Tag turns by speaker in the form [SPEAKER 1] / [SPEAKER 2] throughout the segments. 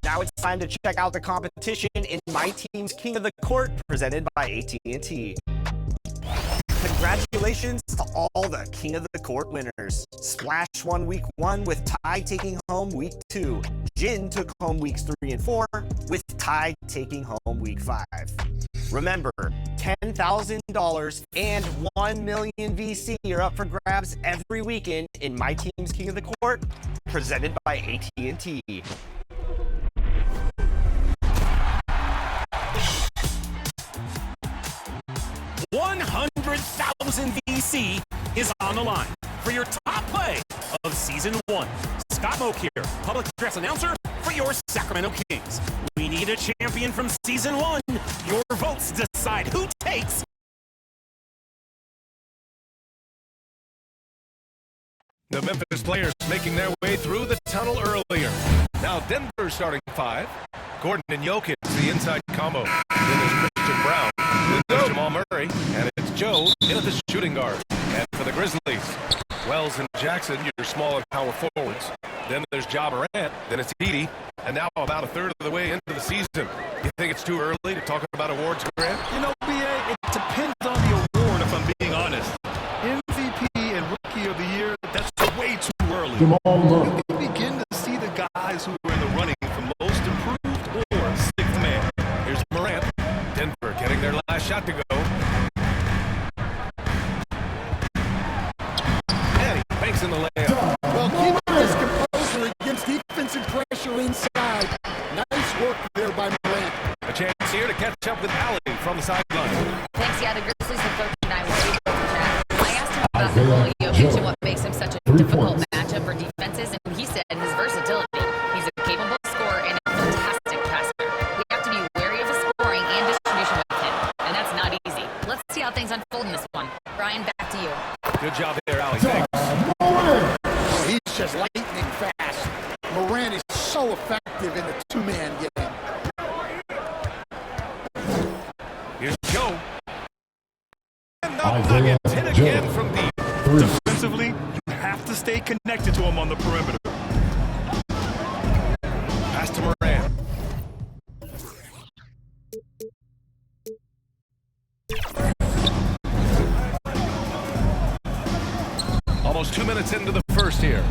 [SPEAKER 1] Now it's time to check out the competition in My Team's King of the Court, presented by AT&T. Congratulations to all the King of the Court winners. Splash won week 1 with Ty taking home week 2. Jin took home weeks 3 and 4 with Ty taking home week 5. Remember, $10,000 and 1 million VC are up for grabs every weekend in My Team's King of the Court, presented by AT&T. $100,000 VC is on the line for your top play of Season 1. Scott Moak here, public address announcer for your Sacramento Kings. We need a champion from Season 1. Your votes decide who takes.
[SPEAKER 2] The Memphis players making their way through the tunnel earlier. Now Denver starting 5. Gordon and Jokic, the inside combo. Then there's Christian Brown. Then there's Jamal Murray. And it's Joe in at the shooting guard. And for the Grizzlies, Wells and Jackson, your small and power forwards. Then there's Ja Morant. Then it's Edey. And now about a third of the way into the season. You think it's too early to talk about awards, Grant?
[SPEAKER 3] You know, B.A., it depends on the award, if I'm being honest. MVP and Rookie of the Year, that's way too early. You can begin to see the guys who are in the running for most improved or sixth man.
[SPEAKER 2] Here's Morant. Denver getting their last shot to go. And he banks in the layup.
[SPEAKER 4] Well, keeping his composure against defensive pressure inside. Nice work there by Morant.
[SPEAKER 2] A chance here to catch up with Allen from the sideline.
[SPEAKER 5] Thanks, yeah, the Grizzlies and Coach and I were able to chat. I asked him about Nikola Jokic and what makes him such a difficult matchup for defenses, and he said his versatility. He's a capable scorer and a fantastic passer. We have to be wary of his scoring and distribution with him, and that's not easy. Let's see how things unfold in this one. Brian, back to you.
[SPEAKER 2] Good job there, Alex. Thanks.
[SPEAKER 4] Oh, he's just lightning fast. Morant is so effective in the two-man game.
[SPEAKER 2] Here's Joe. And the Nuggets hit again from deep.
[SPEAKER 3] Defensively, you have to stay connected to him on the perimeter.
[SPEAKER 2] Pass to Morant. Almost 2 minutes into the first here.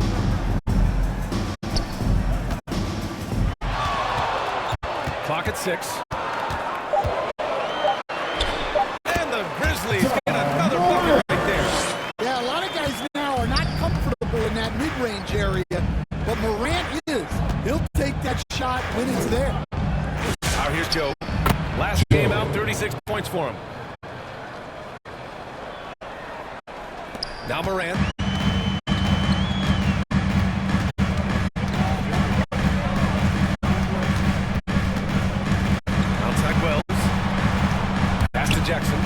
[SPEAKER 2] Clock at 6. And the Grizzlies get another bucket right there.
[SPEAKER 4] Yeah, a lot of guys now are not comfortable in that mid-range area, but Morant is. He'll take that shot when it's there.
[SPEAKER 2] Now here's Joe. Last game out, 36 points for him. Now Morant. Outside Wells. Pass to Jackson.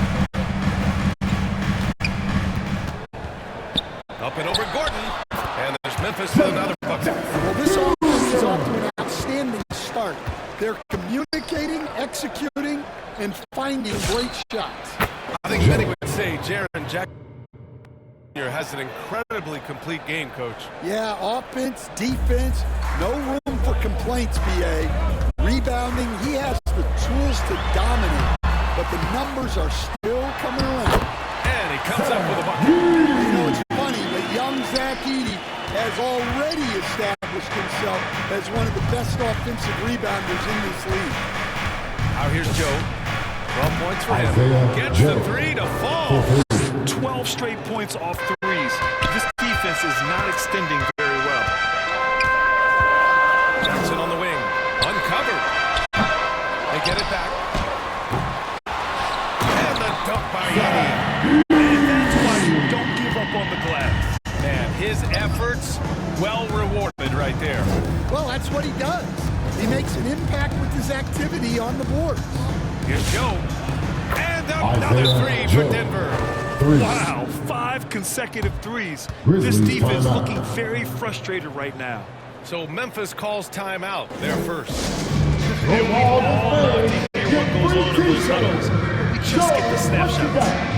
[SPEAKER 2] Up and over Gordon. And there's Memphis with another bucket.
[SPEAKER 4] Well, this offense is off to an outstanding start. They're communicating, executing, and finding great shots.
[SPEAKER 2] I think many would say Jaren Jackson has an incredibly complete game, Coach.
[SPEAKER 4] Yeah, offense, defense, no room for complaints, B.A. Rebounding, he has the tools to dominate, but the numbers are still coming around.
[SPEAKER 2] And he comes up with a bucket.
[SPEAKER 4] You know, it's funny, but young Zach Edey has already established himself as one of the best offensive rebounders in this league.
[SPEAKER 2] Now here's Joe. 12 points for him. Gets the three to fall.
[SPEAKER 3] 12 straight points off threes. This defense is not extending very well.
[SPEAKER 2] Jackson on the wing. Uncovered. They get it back. And the dunk by Edey.
[SPEAKER 3] And that's why you don't give up on the glass.
[SPEAKER 2] Man, his efforts well rewarded right there.
[SPEAKER 4] Well, that's what he does. He makes an impact with his activity on the board.
[SPEAKER 2] Here's Joe. And another three for Denver.
[SPEAKER 3] Wow, 5 consecutive threes. This defense looking very frustrated right now.
[SPEAKER 2] So Memphis calls timeout. They're first.
[SPEAKER 3] And we all love to hear what goes on in those huddles. We just get the snapshots.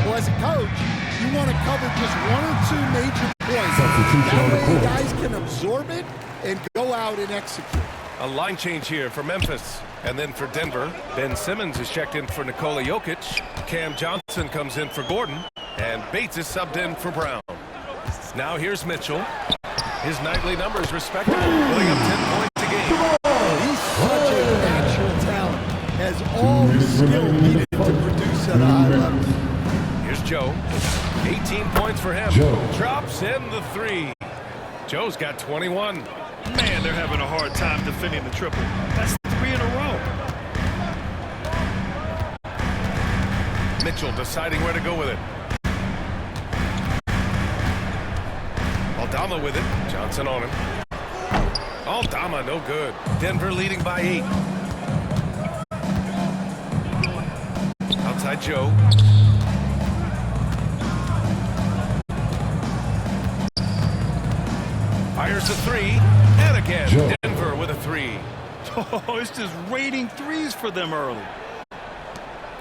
[SPEAKER 4] Well, as a coach, you want to cover just 1 or 2 major points. That way guys can absorb it and go out and execute.
[SPEAKER 2] A line change here for Memphis. And then for Denver, Ben Simmons is checked in for Nikola Jokic. Cam Johnson comes in for Gordon. And Bates is subbed in for Brown. Now here's Mitchell. His nightly numbers respectable, putting up 10 points a game.
[SPEAKER 4] He's such a natural talent. Has all the skill needed to produce at a high level.
[SPEAKER 2] Here's Joe. 18 points for him.
[SPEAKER 6] Joe
[SPEAKER 2] drops in the 3. Joe's got 21.
[SPEAKER 3] Man, they're having a hard time defending the triple. That's 3 in a row.
[SPEAKER 2] Mitchell deciding where to go with it. Aldama with it. Johnson on him. Aldama, no good. Denver leading by 8. Outside Joe. Fires a 3. And again,
[SPEAKER 6] Joe.
[SPEAKER 2] Denver with a 3.
[SPEAKER 3] Oh, it's just raining threes for them early.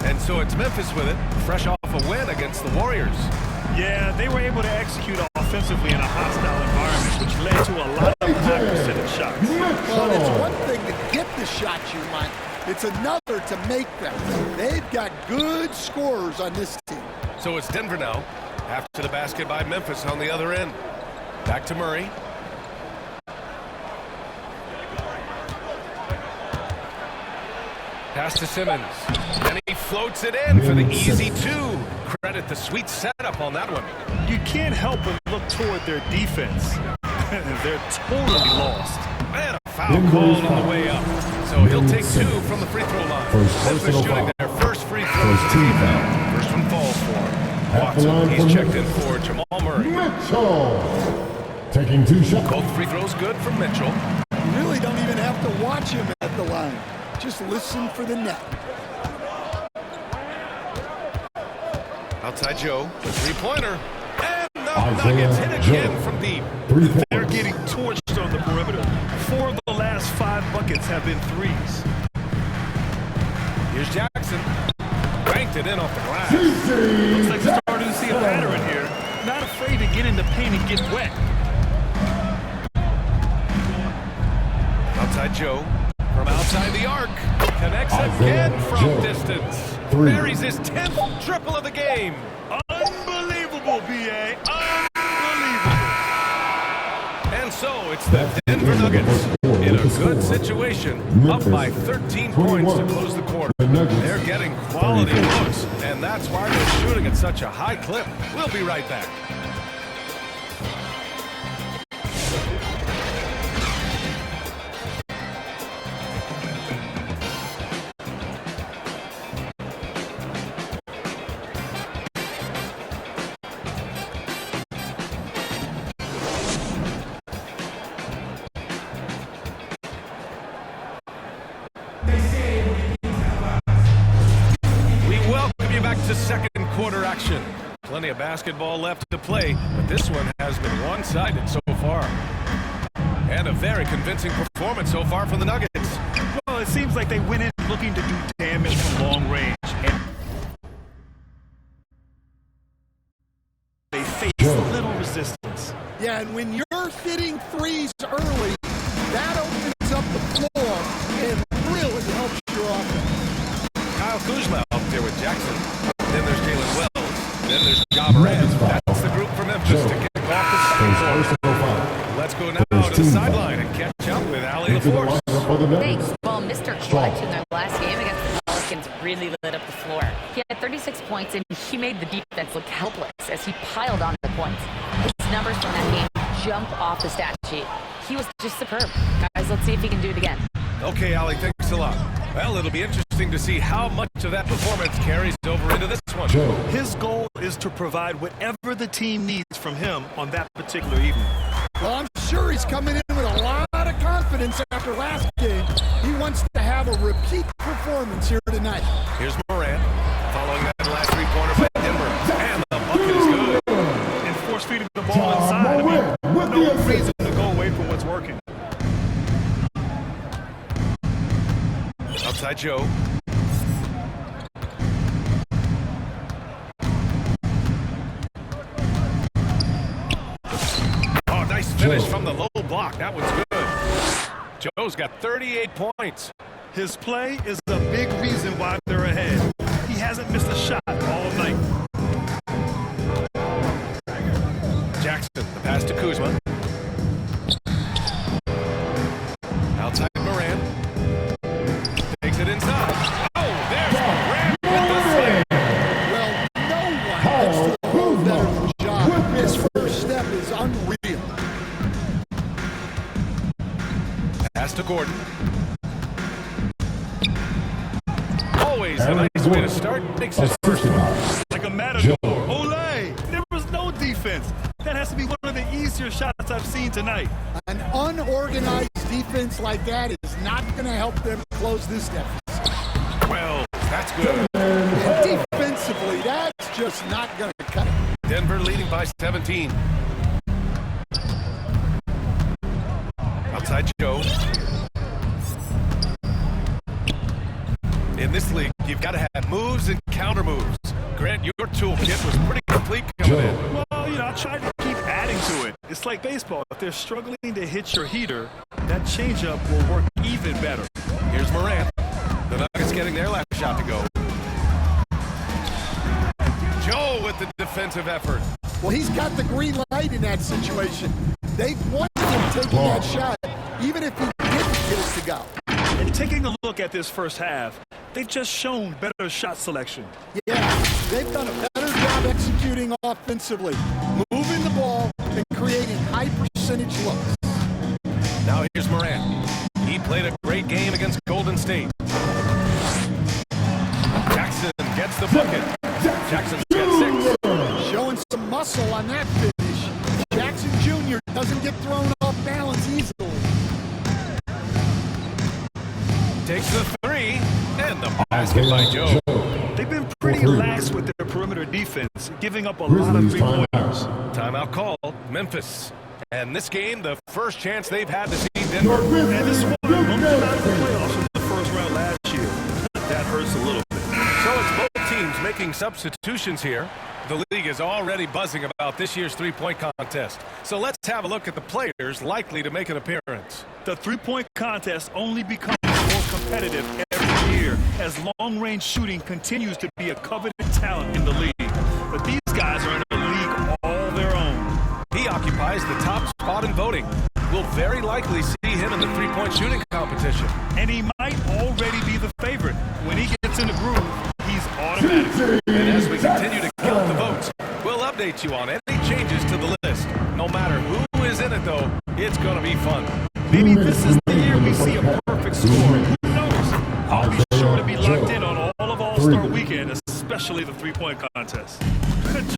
[SPEAKER 2] And so it's Memphis with it, fresh off a win against the Warriors.
[SPEAKER 3] Yeah, they were able to execute offensively in a hostile environment, which led to a lot of high percentage shots.
[SPEAKER 4] Well, it's one thing to get the shots you want. It's another to make them. They've got good scorers on this team.
[SPEAKER 2] So it's Denver now, after the basket by Memphis on the other end. Back to Murray. Pass to Simmons. And he floats it in for the easy 2. Credit the sweet setup on that one.
[SPEAKER 3] You can't help but look toward their defense. They're totally lost.
[SPEAKER 2] And a foul called on the way up. So he'll take 2 from the free throw line. Memphis shooting their first free throws to the foul. First one falls for him. Watson, he's checked in for Jamal Murray.
[SPEAKER 6] Mitchell taking 2 shots.
[SPEAKER 2] Both free throws good from Mitchell.
[SPEAKER 4] You really don't even have to watch him at the line. Just listen for the net.
[SPEAKER 2] Outside Joe, the three-pointer. And the
[SPEAKER 6] Isaiah
[SPEAKER 2] Nuggets hit again
[SPEAKER 6] Joe.
[SPEAKER 2] from deep.
[SPEAKER 6] 3 points.
[SPEAKER 3] They're getting torched on the perimeter. 4 of the last 5 buckets have been threes.
[SPEAKER 2] Here's Jackson. Banked it in off the glass.
[SPEAKER 3] Looks like they're starting to see a pattern here. Not afraid to get in the paint and get wet.
[SPEAKER 2] Outside Joe. From outside the arc. Connects
[SPEAKER 6] Isaiah
[SPEAKER 2] again from
[SPEAKER 6] Joe.
[SPEAKER 2] distance.
[SPEAKER 6] 3.
[SPEAKER 2] Buries his 10th triple of the game.
[SPEAKER 3] Unbelievable, B.A. Unbelievable.
[SPEAKER 2] And so it's the Denver Nuggets in a good situation, up by 13 points to close the quarter. They're getting quality looks, and that's why they're shooting at such a high clip. We'll be right back. To second quarter action. Plenty of basketball left to play, but this one has been one-sided so far. And a very convincing performance so far from the Nuggets.
[SPEAKER 3] Well, it seems like they went in looking to do damage from long range, and they faced little resistance.
[SPEAKER 4] Yeah, and when you're hitting threes early, that opens up the floor and really helps your offense.
[SPEAKER 2] Kyle Kuzma up there with Jackson. Then there's Jalen Wells. Then there's Ja Morant. That's the group from Memphis to kick off the second quarter. Let's go now to the sideline and catch up with Allie LaForce.
[SPEAKER 5] Thanks. Well, Mr. Clutch in their last game against the Pelicans really lit up the floor. He had 36 points, and he made the defense look helpless as he piled on the points. His numbers from that game jump off the stat sheet. He was just superb. Guys, let's see if he can do it again.
[SPEAKER 2] Okay, Allie, thanks a lot. Well, it'll be interesting to see how much of that performance carries over into this one.
[SPEAKER 3] His goal is to provide whatever the team needs from him on that particular evening.
[SPEAKER 4] Well, I'm sure he's coming in with a lot of confidence after last game. He wants to have a repeat performance here tonight.
[SPEAKER 2] Here's Morant, following that last three-pointer by Denver. And the bucket is good.
[SPEAKER 3] And force-feeding the ball inside. I mean, no reason to go away from what's working.
[SPEAKER 2] Outside Joe. Oh, nice finish from the low block. That was good. Joe's got 38 points.
[SPEAKER 3] His play is a big reason why they're ahead. He hasn't missed a shot all night.
[SPEAKER 2] Jackson, the pass to Kuzma. Outside Moran. Takes it inside. Oh, there's Moran with the save.
[SPEAKER 4] Well, no one gets to the whole veteran job. His first step is unreal.
[SPEAKER 2] Pass to Gordon. Always a nice way to start. Makes his first one.
[SPEAKER 3] Like a matador. Olay! There was no defense. That has to be one of the easier shots I've seen tonight.
[SPEAKER 4] An unorganized defense like that is not going to help them close this deficit.
[SPEAKER 2] Well, that's good.
[SPEAKER 4] And defensively, that's just not going to cut it.
[SPEAKER 2] Denver leading by 17. Outside Joe. In this league, you've got to have moves and counter moves. Grant, your toolkit was pretty complete coming in.
[SPEAKER 3] Well, I tried to keep adding to it. It's like baseball. If they're struggling to hit your heater, that changeup will work even better.
[SPEAKER 2] Here's Morant. The Nuggets getting their last shot to go. Joe with the defensive effort.
[SPEAKER 4] Well, he's got the green light in that situation. They want him taking that shot, even if he didn't get it to go.
[SPEAKER 3] And taking a look at this first half, they've just shown better shot selection.
[SPEAKER 4] Yeah, they've done a better job executing offensively, moving the ball and creating high percentage looks.
[SPEAKER 2] Now here's Morant. He played a great game against Golden State. Jackson gets the bucket. Jackson's got 6.
[SPEAKER 4] Showing some muscle on that finish. Jackson Jr. doesn't get thrown off balance easily.
[SPEAKER 2] Takes the 3, and the basket by Joe.
[SPEAKER 3] They've been pretty lax with their perimeter defense, giving up a lot of three-pointers.
[SPEAKER 2] Timeout call, Memphis. And this game, the first chance they've had to see Denver.
[SPEAKER 3] And this one, bumped them out of the playoffs in the first round last year. That hurts a little bit.
[SPEAKER 2] So it's both teams making substitutions here. The league is already buzzing about this year's three-point contest. So let's have a look at the players likely to make an appearance.
[SPEAKER 3] The three-point contest only becomes more competitive every year as long-range shooting continues to be a coveted talent in the league. But these guys are in a league all their own.
[SPEAKER 2] He occupies the top spot in voting. We'll very likely see him in the three-point shooting competition.
[SPEAKER 3] And he might already be the favorite. When he gets in the groove, he's automatic.
[SPEAKER 2] And as we continue to count the votes, we'll update you on any changes to the list. No matter who is in it, though, it's going to be fun.
[SPEAKER 3] Maybe this is the year we see a perfect score. Who knows? I'll be sure to be locked in on all of All-Star Weekend, especially the three-point contest.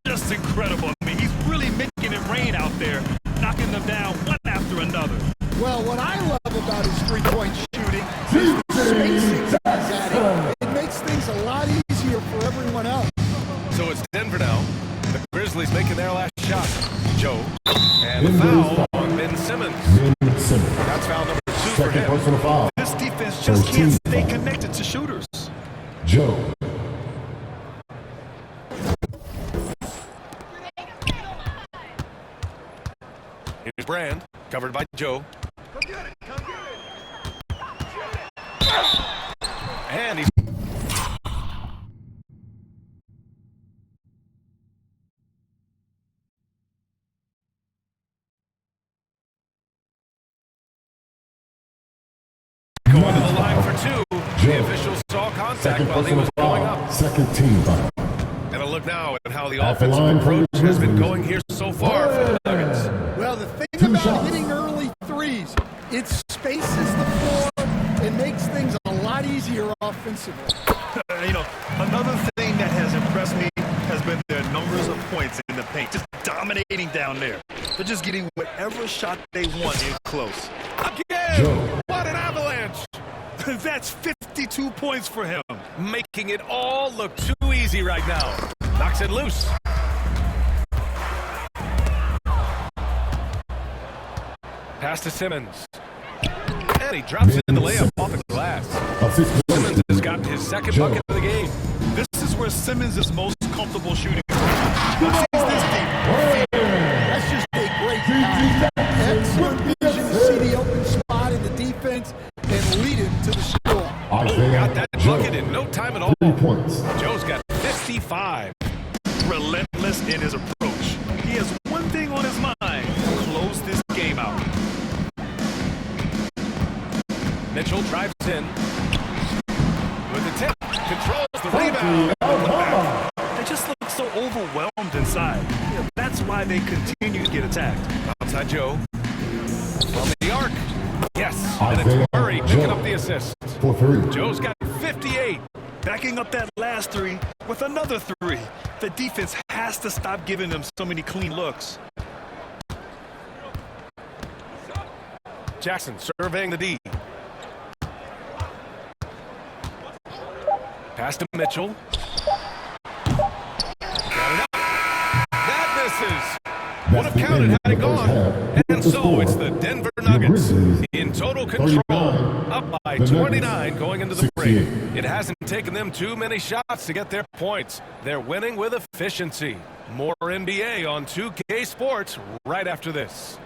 [SPEAKER 3] Just incredible. I mean, he's really making it rain out there, knocking them down one after another.
[SPEAKER 4] Well, what I love about his three-point shooting is the spacing he's adding. It makes things a lot easier for everyone else.
[SPEAKER 2] So it's Denver now. The Grizzlies making their last shot. Joe. And the foul on Ben Simmons. That's foul number 2 for him.
[SPEAKER 6] Personal foul.
[SPEAKER 3] This defense just can't stay connected to shooters.
[SPEAKER 6] Joe.
[SPEAKER 2] Here's Brand, covered by Joe. And he's going to the line for 2. The officials saw contact while he was going up.
[SPEAKER 6] Second team foul.
[SPEAKER 2] And a look now at how the
[SPEAKER 6] At the
[SPEAKER 2] offensive
[SPEAKER 6] line for
[SPEAKER 2] approach
[SPEAKER 6] the
[SPEAKER 2] has been
[SPEAKER 6] Grizzlies.
[SPEAKER 2] going here so far for the Nuggets.
[SPEAKER 4] Well, the thing
[SPEAKER 6] Two
[SPEAKER 4] about
[SPEAKER 6] shots.
[SPEAKER 4] hitting early threes, it spaces the floor and makes things a lot easier offensively.
[SPEAKER 3] Another thing that has impressed me has been their numbers of points in the paint, just dominating down there. They're just getting whatever shot they want in close.
[SPEAKER 2] Again!
[SPEAKER 6] Joe.
[SPEAKER 2] What an avalanche!
[SPEAKER 3] That's 52 points for him.
[SPEAKER 2] Making it all look too easy right now. Knocks it loose. Pass to Simmons. And he drops it in the layup off the glass. Simmons has gotten his second bucket of the game.
[SPEAKER 3] This is where Simmons is most comfortable shooting. Sees this deep.
[SPEAKER 4] That's just a great pass. Excellent vision to see the open spot in the defense
[SPEAKER 2] 35.
[SPEAKER 3] Relentless in his approach. He has one thing on his mind: close this game out.
[SPEAKER 2] Mitchell drives in with the tip, controls the rebound.
[SPEAKER 3] They just look so overwhelmed inside. Yeah, that's why they continue to get attacked.
[SPEAKER 2] Outside Joe from the arc. Yes, and it's Murray picking up the assist.
[SPEAKER 6] For 3.
[SPEAKER 2] Joe's got 58.
[SPEAKER 3] Backing up that last three with another three. The defense has to stop giving them so many clean looks.
[SPEAKER 2] Jackson surveying the D. Pass to Mitchell. Got it up. That misses. Would have counted had it gone. And so it's the Denver Nuggets in total control, up by 29 going into the break. It hasn't taken them too many shots to get their points. They're winning with efficiency. More NBA on 2K Sports right after this.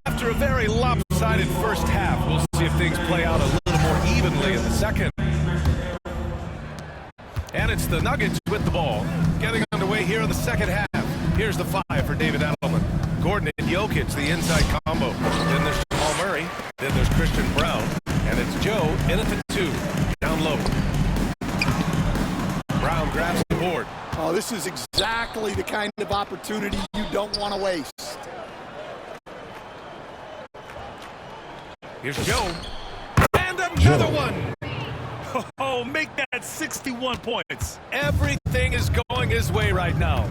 [SPEAKER 2] After a very lopsided first half, we'll see if things play out a little more evenly in the second. And it's the Nuggets with the ball. Getting underway here in the second half. Here's the 5 for David Edelman. Gordon and Jokic, the inside combo. Then there's Jamal Murray. Then there's Christian Brown. And it's Joe in at the 2. Down low. Brown grabs the board.
[SPEAKER 4] Oh, this is exactly the kind of opportunity you don't want to waste.
[SPEAKER 2] Here's Joe. And another one.
[SPEAKER 3] Oh, make that 61 points.
[SPEAKER 2] Everything is going his way right now.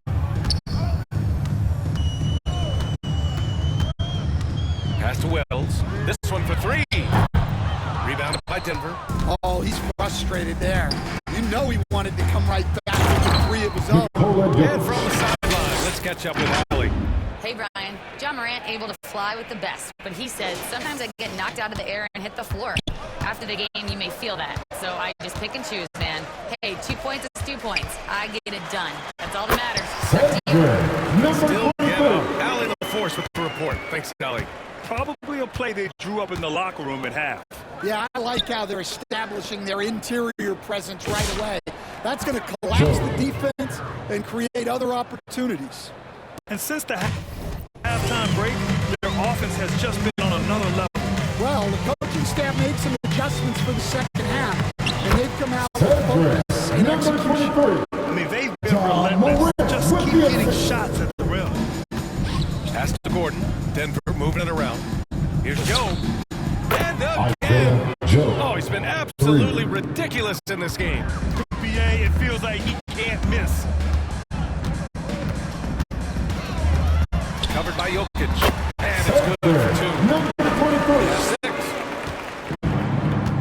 [SPEAKER 2] Pass to Wells. This one for 3. Rebounded by Denver.
[SPEAKER 4] Oh, he's frustrated there. You know he wanted to come right back with a 3 of his own.
[SPEAKER 2] And from the sideline, let's catch up with Allie.
[SPEAKER 5] Hey, Brian. John Morant able to fly with the best, but he said, sometimes I get knocked out of the air and hit the floor. After the game, you may feel that, so I just pick and choose, man. Hey, 2 points is 2 points. I get it done. That's all that matters.
[SPEAKER 2] Still Allie the force with the report. Thanks, Allie.
[SPEAKER 3] Probably a play they drew up in the locker room at half.
[SPEAKER 4] Yeah, I like how they're establishing their interior presence right away. That's going to collapse the defense and create other opportunities.
[SPEAKER 3] And since the halftime break, their offense has just been on another level.
[SPEAKER 4] Well, the coaching staff made some adjustments for the second half, and they've come out with focus and execution.
[SPEAKER 3] I mean, they've been relentless. Just keep getting shots at the rim.
[SPEAKER 2] Pass to Gordon. Denver moving it around. Here's Joe. And again. Oh, he's been absolutely ridiculous in this game.
[SPEAKER 3] BA, it feels like he can't miss.
[SPEAKER 2] Covered by Jokic. And it's good for 2. 6.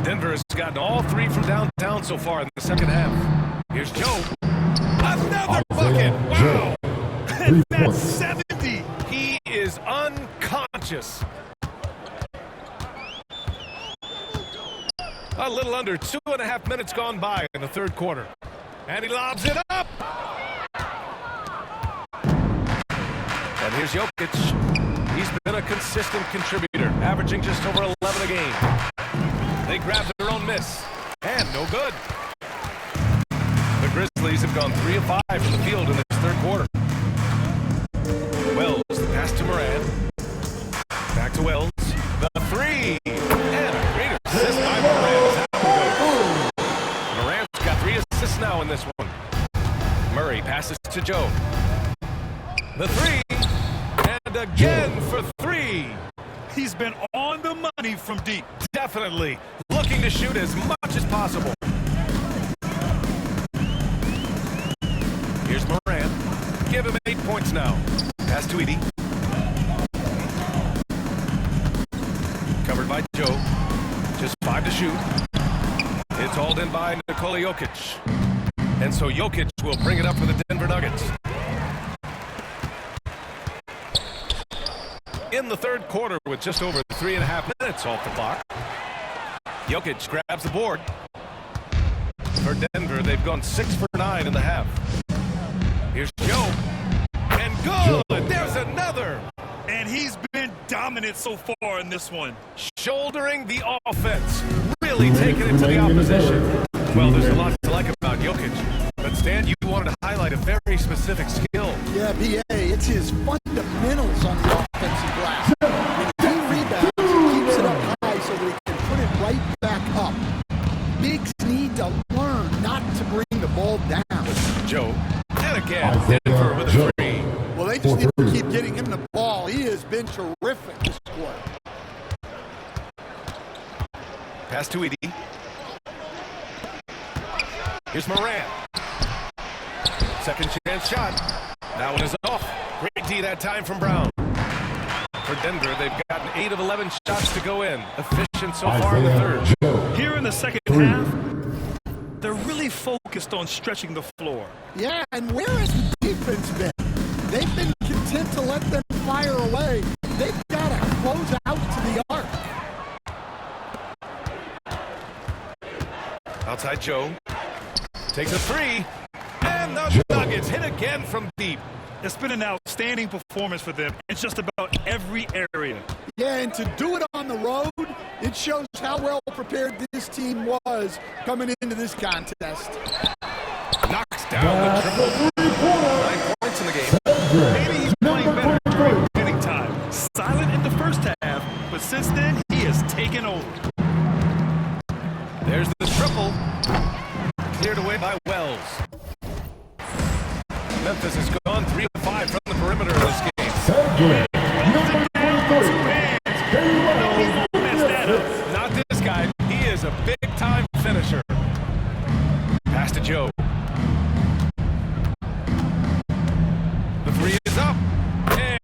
[SPEAKER 2] Denver has gotten all 3 from downtown so far in the second half. Here's Joe. Another bucket. Wow.
[SPEAKER 3] And that's 70.
[SPEAKER 2] He is unconscious. A little under 2.5 minutes gone by in the third quarter. And he lobs it up. And here's Jokic. He's been a consistent contributor, averaging just over 11 a game. They grab their own miss. And no good. The Grizzlies have gone 3 of 5 from the field in this third quarter. Wells, the pass to Moran. Back to Wells. The 3. And a great assist by Moran. Moran's got 3 assists now in this one. Murray passes to Joe. The 3. And again for 3.
[SPEAKER 3] He's been on the money from deep.
[SPEAKER 2] Definitely looking to shoot as much as possible. Here's Moran. Give him 8 points now. Pass to Edie. Covered by Joe. Just 5 to shoot. It's hauled in by Nikola Nikola Jokic. And so Jokic will bring it up for the Denver Nuggets. In the third quarter with just over 3.5 minutes off the clock, Jokic grabs the board. For Denver, they've gone 6 for 9 in the half. Here's Joe. And good! There's another!
[SPEAKER 3] And he's been dominant so far in this one.
[SPEAKER 2] Shouldering the offense. Really taking it to the opposition. Well, there's a lot to like about Jokic. But Stan, you wanted to highlight a very specific skill.
[SPEAKER 4] Yeah, B.A., it's his fundamentals on the offensive glass. When he rebounds, he keeps it up high so that he can put it right back up. Bigs need to learn not to bring the ball down.
[SPEAKER 2] Joe. And again, Denver with a three.
[SPEAKER 4] Well, they just need to keep getting him the ball. He has been terrific this quarter.
[SPEAKER 2] Pass to Edie. Here's Morant. Second chance shot. That one is off. Great D that time from Brown. For Denver, they've gotten 8 of 11 shots to go in. Efficient so far in the third.
[SPEAKER 3] Here in the second half, they're really focused on stretching the floor.
[SPEAKER 4] Yeah, and where has the defense been? They've been content to let them fire away. They've got to close out to the arc.
[SPEAKER 2] Outside Joe. Takes a three. And the Nuggets hit again from deep.
[SPEAKER 3] It's been an outstanding performance for them in just about every area.
[SPEAKER 4] Yeah, and to do it on the road, it shows how well prepared this team was coming into this contest.
[SPEAKER 2] Knocks down the triple. 9 points in the game.
[SPEAKER 3] Maybe he's playing better during beginning time. Silent in the first half, but since then, he has taken over.
[SPEAKER 2] There's the triple. Cleared away by Wells. Memphis has gone 3 of 5 from the perimeter of this game. Not this guy. He is a big-time finisher. Pass to Joe. The three is up.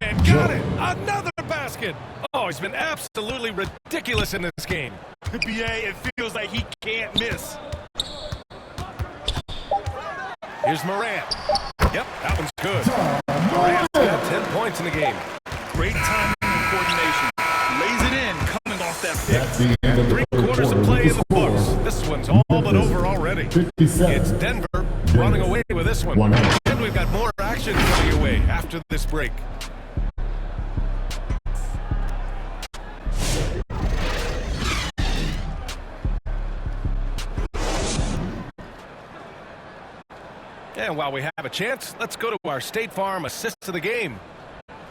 [SPEAKER 2] And got it. Another basket. Oh, he's been absolutely ridiculous in this game.
[SPEAKER 3] BA, it feels like he can't miss.
[SPEAKER 2] Here's Morant. Yep, that one's good. Morant's got 10 points in the game.
[SPEAKER 3] Great timing and coordination. Lays it in, coming off that pick.
[SPEAKER 6] That's the end of the
[SPEAKER 2] 3
[SPEAKER 6] third
[SPEAKER 2] quarters of
[SPEAKER 6] quarter.
[SPEAKER 2] play in
[SPEAKER 6] With
[SPEAKER 2] the
[SPEAKER 6] the
[SPEAKER 2] books.
[SPEAKER 6] score,
[SPEAKER 2] This one's all but over already.
[SPEAKER 6] 57.
[SPEAKER 2] It's Denver running away with this one.
[SPEAKER 6] 100.
[SPEAKER 2] And we've got more action coming your way after this break. And while we have a chance, let's go to our State Farm assist of the game.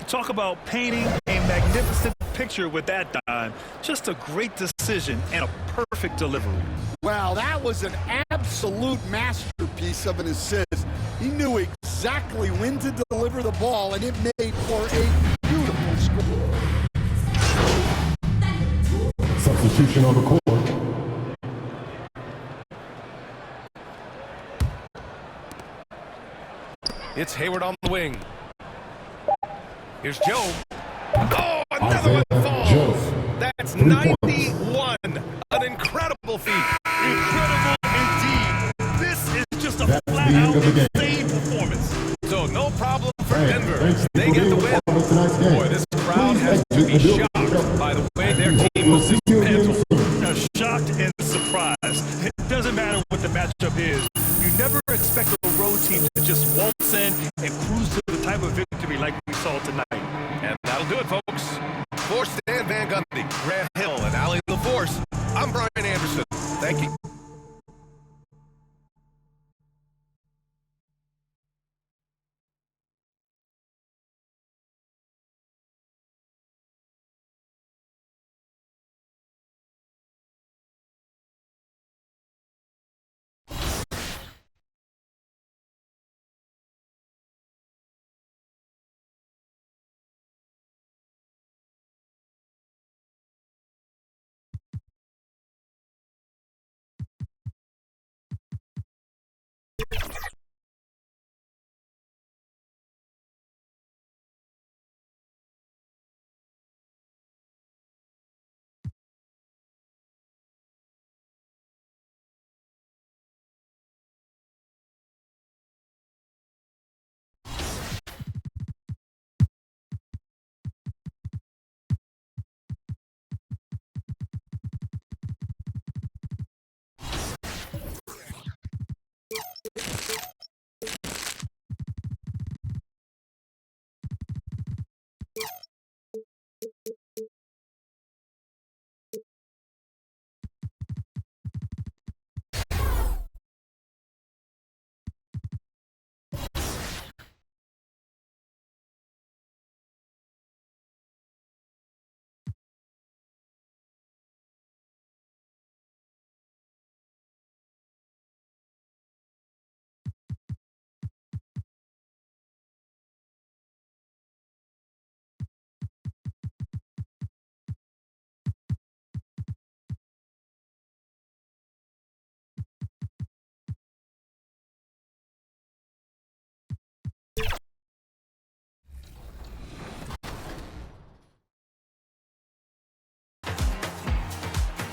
[SPEAKER 3] Talk about painting a magnificent picture with that dime. Just a great decision and a perfect delivery.
[SPEAKER 4] Wow, that was an absolute masterpiece of an assist. He knew exactly when to deliver the ball, and it made for a beautiful score.
[SPEAKER 6] Substitution on the court.
[SPEAKER 2] It's Hayward on the wing. Here's Joe. Oh, another one falls. That's 91. An incredible feat.
[SPEAKER 3] Incredible indeed. This is just a
[SPEAKER 6] That's the
[SPEAKER 3] flat-out
[SPEAKER 6] end of the game.
[SPEAKER 3] insane performance.
[SPEAKER 2] So no problem for
[SPEAKER 6] Hey,
[SPEAKER 2] Denver.
[SPEAKER 6] thanks
[SPEAKER 2] They
[SPEAKER 6] for
[SPEAKER 2] get the
[SPEAKER 6] being
[SPEAKER 2] win.
[SPEAKER 6] part of tonight's game.
[SPEAKER 2] Boy, this crowd has to be
[SPEAKER 6] Please
[SPEAKER 2] shocked by the way their team
[SPEAKER 6] We'll
[SPEAKER 2] was
[SPEAKER 6] see you again
[SPEAKER 2] dismantled.
[SPEAKER 6] soon.
[SPEAKER 3] Now, shocked and surprised. It doesn't matter what the matchup is. You never expect a road team to just waltz in and cruise to the type of victory like we saw tonight.
[SPEAKER 2] And that'll do it, folks. For Stan Van Gundy, Grant Hill, and Allie LaForce, I'm Brian Anderson. Thank you.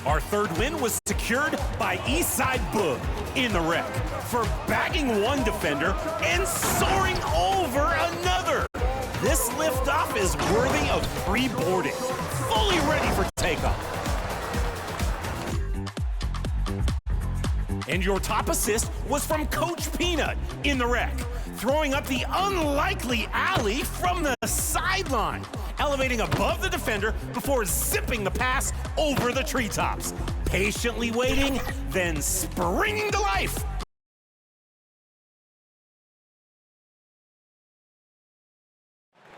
[SPEAKER 7] Our third win was secured by Eastside Boog in the wreck for bagging one defender and soaring over another. This liftoff is worthy of free boarding, fully ready for takeoff. And your top assist was from Coach Peanut in the wreck, throwing up the unlikely alley from the sideline, elevating above the defender before zipping the pass over the treetops, patiently waiting, then springing to life.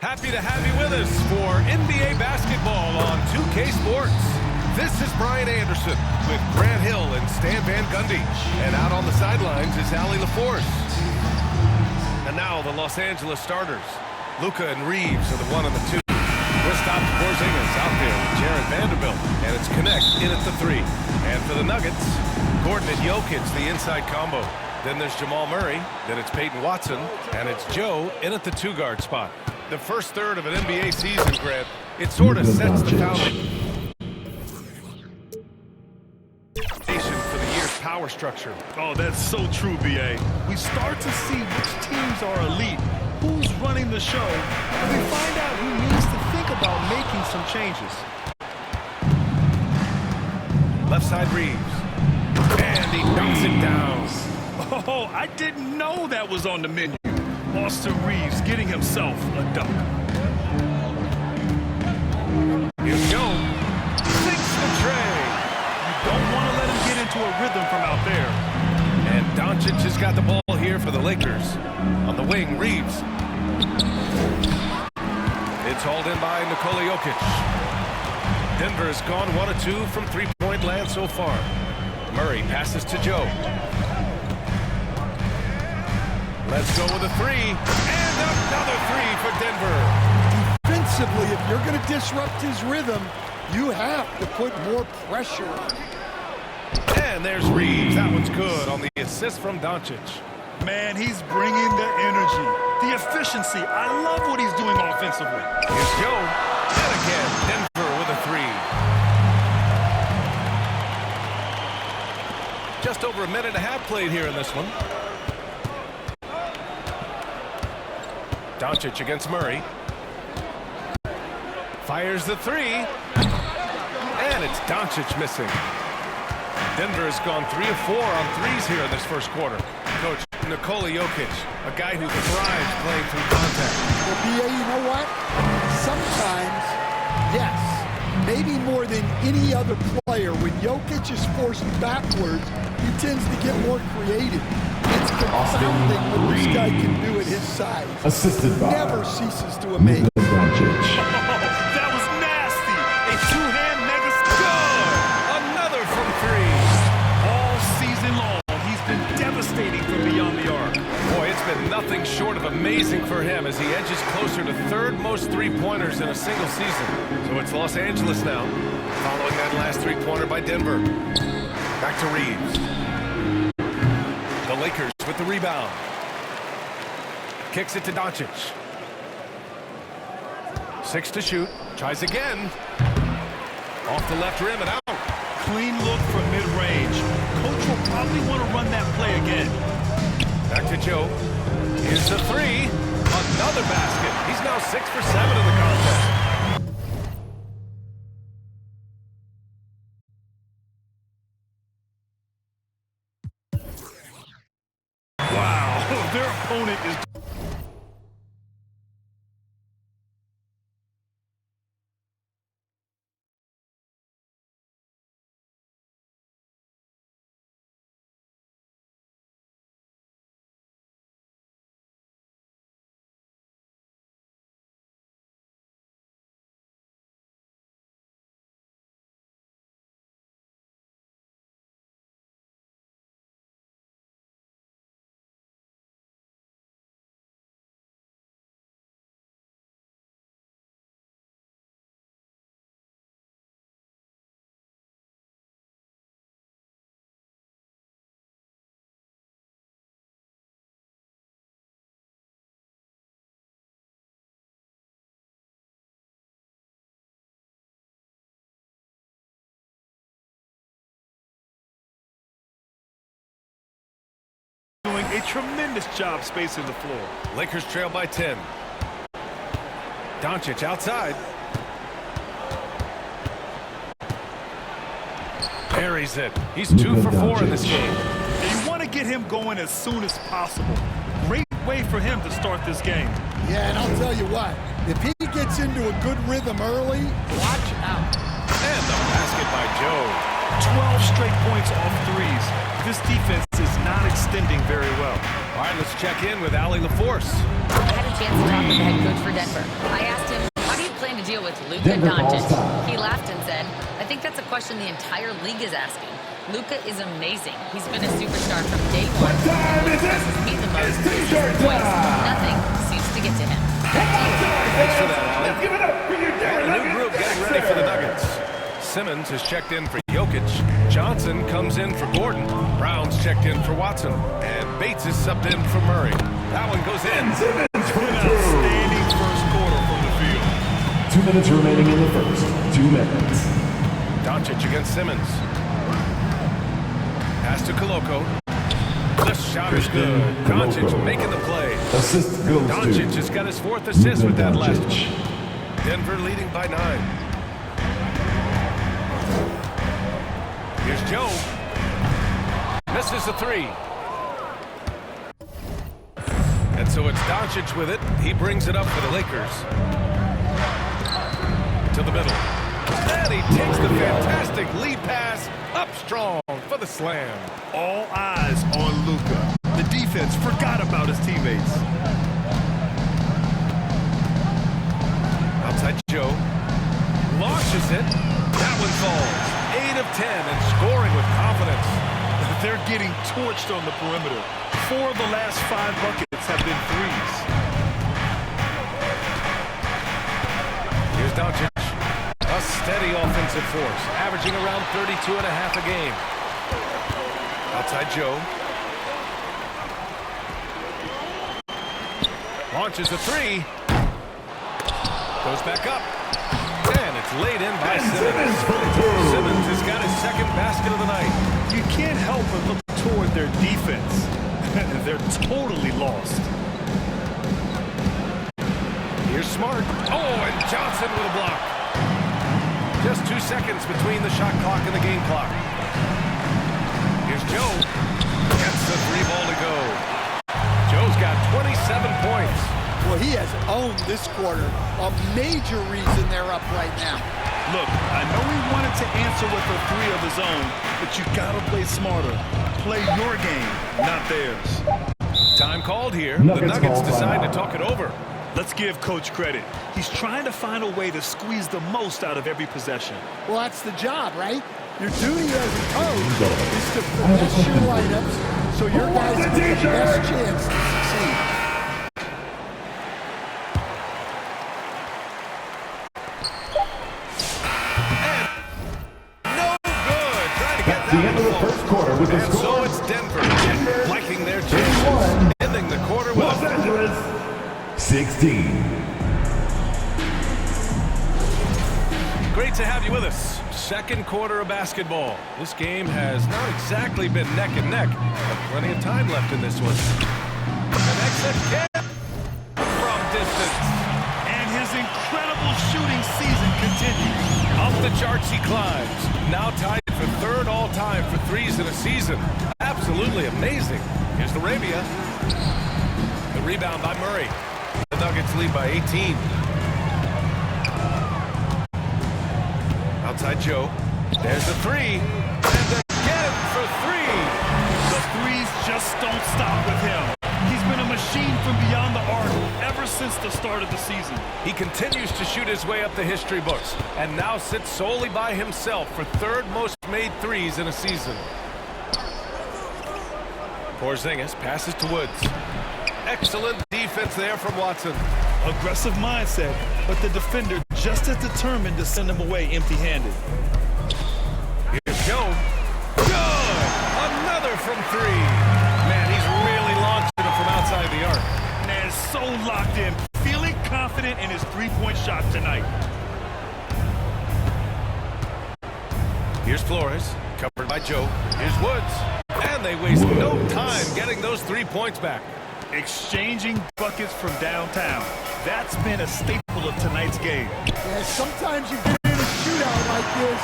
[SPEAKER 2] Happy to have you with us for NBA basketball on 2K Sports. This is Brian Anderson with Grant Hill and Stan Van Gundy. And out on the sidelines is Allie LaForce. And now the Los Angeles starters. Luka and Reeves are the 1 and the 2. Kristaps Porzingis out there with Jared Vanderbilt. And it's Connect in at the 3. And for the Nuggets, Gordon and Jokic, the inside combo. Then there's Jamal Murray. Then it's Peyton Watson. And it's Joe in at the 2-guard spot. The first third of an NBA season, Grant, it sort of sets the foundation for the year's power structure.
[SPEAKER 3] Oh, that's so true, B.A. We start to see which teams are elite, who's running the show, and we find out who needs to think about making some changes.
[SPEAKER 2] Left side Reeves. And he knocks it down.
[SPEAKER 3] Oh, I didn't know that was on the menu. Austin Reeves getting himself a dunk.
[SPEAKER 2] Here's Joe. Sinks the tray.
[SPEAKER 3] Don't want to let him get into a rhythm from out there.
[SPEAKER 2] And Doncic has got the ball here for the Lakers. On the wing, Reeves. It's hauled in by Nikola Jokic. Denver has gone 1 of 2 from three-point land so far. Murray passes to Joe. Let's go with a 3. And another 3 for Denver.
[SPEAKER 4] Defensively, if you're going to disrupt his rhythm, you have to put more pressure on him.
[SPEAKER 2] And there's Reeves. That one's good on the assist from Doncic.
[SPEAKER 3] Man, he's bringing the energy, the efficiency. I love what he's doing offensively.
[SPEAKER 2] Here's Joe. And again, Denver with a 3. Just over a minute and a half played here in this one. Doncic against Murray. Fires the 3. And it's Doncic missing. Denver has gone 3 of 4 on threes here in this first quarter. Coach Nikola Jokic, a guy who thrives playing through contact.
[SPEAKER 4] Well, B.A., you know what? Sometimes, yes, maybe more than any other player, when Jokic is forced backwards, he tends to get more creative. It's confounding what this guy can do at his size.
[SPEAKER 6] Assisted by
[SPEAKER 4] Never ceases to amaze.
[SPEAKER 3] That was nasty. A two-hand mega
[SPEAKER 2] Good! Another from 3.
[SPEAKER 3] all season long. He's been devastating from beyond the arc.
[SPEAKER 2] Boy, it's been nothing short of amazing for him as he edges closer to third most three-pointers in a single season. So it's Los Angeles now, following that last three-pointer by Denver. Back to Reeves. The Lakers with the rebound. Kicks it to Doncic. 6 to shoot. Tries again. Off the left rim and out.
[SPEAKER 3] Clean look from mid-range. Coach will probably want to run that play again.
[SPEAKER 2] Back to Joe. Here's the 3. Another basket. He's now 6 for 7 in the contest.
[SPEAKER 3] Wow, their opponent is doing a tremendous job spacing the floor.
[SPEAKER 2] Lakers trail by 10. Doncic outside. Buries it. He's 2 for 4 in this game.
[SPEAKER 3] And you want to get him going as soon as possible. Great way for him to start this game.
[SPEAKER 4] Yeah, and I'll tell you what, if he gets into a good rhythm early, watch out.
[SPEAKER 2] And the basket by Joe.
[SPEAKER 3] 12 straight points off threes. This defense is not extending very well.
[SPEAKER 2] All right, let's check in with Allie LaForce.
[SPEAKER 5] I had a chance to talk with the head coach for Denver. I asked him, how do you plan to deal with Luka Doncic? He laughed and said, I think that's a question the entire league is asking. Luka is amazing. He's been a superstar from day one. What impresses me the most is his voice. Nothing seems to get to him.
[SPEAKER 2] Thanks for that, Allie. Give it up for your and a new group getting ready for the Nuggets. Simmons has checked in for Jokic. Johnson comes in for Gordon. Brown's checked in for Watson. And Bates is subbed in for Murray. That one goes in.
[SPEAKER 3] An outstanding first quarter from the field.
[SPEAKER 6] 2 minutes remaining in the first. 2 minutes.
[SPEAKER 2] Doncic against Simmons. Pass to Koloko. The shot is good. Doncic making the play.
[SPEAKER 6] Assist goes to
[SPEAKER 2] Doncic has got his 4th assist with that last
[SPEAKER 6] Doncic.
[SPEAKER 2] one. Denver leading by 9. Here's Joe. Misses the 3. And so it's Doncic with it. He brings it up for the Lakers. To the middle. And he takes the fantastic lead pass up strong for the slam.
[SPEAKER 3] All eyes on Luka. The defense forgot about his teammates.
[SPEAKER 2] Outside Joe. Launches it. That one falls. 8 of 10 and scoring with confidence.
[SPEAKER 3] They're getting torched on the perimeter. 4 of the last 5 buckets have been threes.
[SPEAKER 2] Here's Doncic. A steady offensive force, averaging around 32.5 a game. Outside Joe. Launches a 3. Goes back up. And it's laid in by Simmons. Simmons has got his 2nd basket of the night.
[SPEAKER 3] You can't help but look toward their defense. They're totally lost.
[SPEAKER 2] Here's Smart. Oh, and Johnson with a block. Just 2 seconds between the shot clock and the game clock. Here's Joe. Gets the 3 ball to go. Joe's got 27 points.
[SPEAKER 4] Well, he has owned this quarter. A major reason they're up right now.
[SPEAKER 3] Look, I know he wanted to answer with a 3 of his own, but you gotta play smarter. Play your game, not theirs.
[SPEAKER 2] Time called here.
[SPEAKER 6] Nuggets
[SPEAKER 2] the Nuggets
[SPEAKER 6] call
[SPEAKER 2] decide
[SPEAKER 6] timeout.
[SPEAKER 2] to talk it over.
[SPEAKER 3] Let's give Coach credit. He's trying to find a way to squeeze the most out of every possession.
[SPEAKER 4] Well, that's the job, right? Your duty as a coach is to finesse your lineups so your guys get the best chance to succeed.
[SPEAKER 2] No good. Trying to get
[SPEAKER 6] That's the end of the first quarter with the
[SPEAKER 2] And
[SPEAKER 6] score.
[SPEAKER 2] so it's Denver liking their chances. Ending the quarter with
[SPEAKER 6] Los
[SPEAKER 2] a
[SPEAKER 6] Angeles 16.
[SPEAKER 2] Great to have you with us. 2nd quarter of basketball. This game has not exactly been neck and neck, but plenty of time left in this one. Connects again from distance.
[SPEAKER 3] And his incredible shooting season continues.
[SPEAKER 2] Up the charts he climbs. Now tied for 3rd all-time for threes in a season. Absolutely amazing. Here's the Arabia. The rebound by Murray. The Nuggets lead by 18. Outside Joe. There's the 3. And again for 3.
[SPEAKER 3] The threes just don't stop with him. He's been a machine from beyond the arc ever since the start of the season.
[SPEAKER 2] He continues to shoot his way up the history books and now sits solely by himself for 3rd most made threes in a season. Porzingis passes to Woods. Excellent defense there from Watson.
[SPEAKER 3] Aggressive mindset, but the defender just as determined to send him away empty-handed.
[SPEAKER 2] Here's Joe. Good! Another from 3. Man, he's really launching it from outside the arc.
[SPEAKER 3] Man, so locked in, feeling confident in his three-point shot tonight.
[SPEAKER 2] Here's Flores, covered by Joe. Here's Woods. And And they waste no time getting those 3 points back.
[SPEAKER 3] Exchanging buckets from downtown. That's been a staple of tonight's game.
[SPEAKER 4] Yeah, sometimes you get in a shootout like this,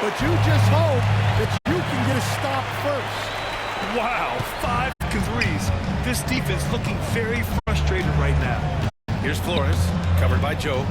[SPEAKER 4] but you just hope that you can get a stop first.
[SPEAKER 3] Wow, 5 threes. This defense looking very frustrated right now.
[SPEAKER 2] Here's Flores, covered by Joe.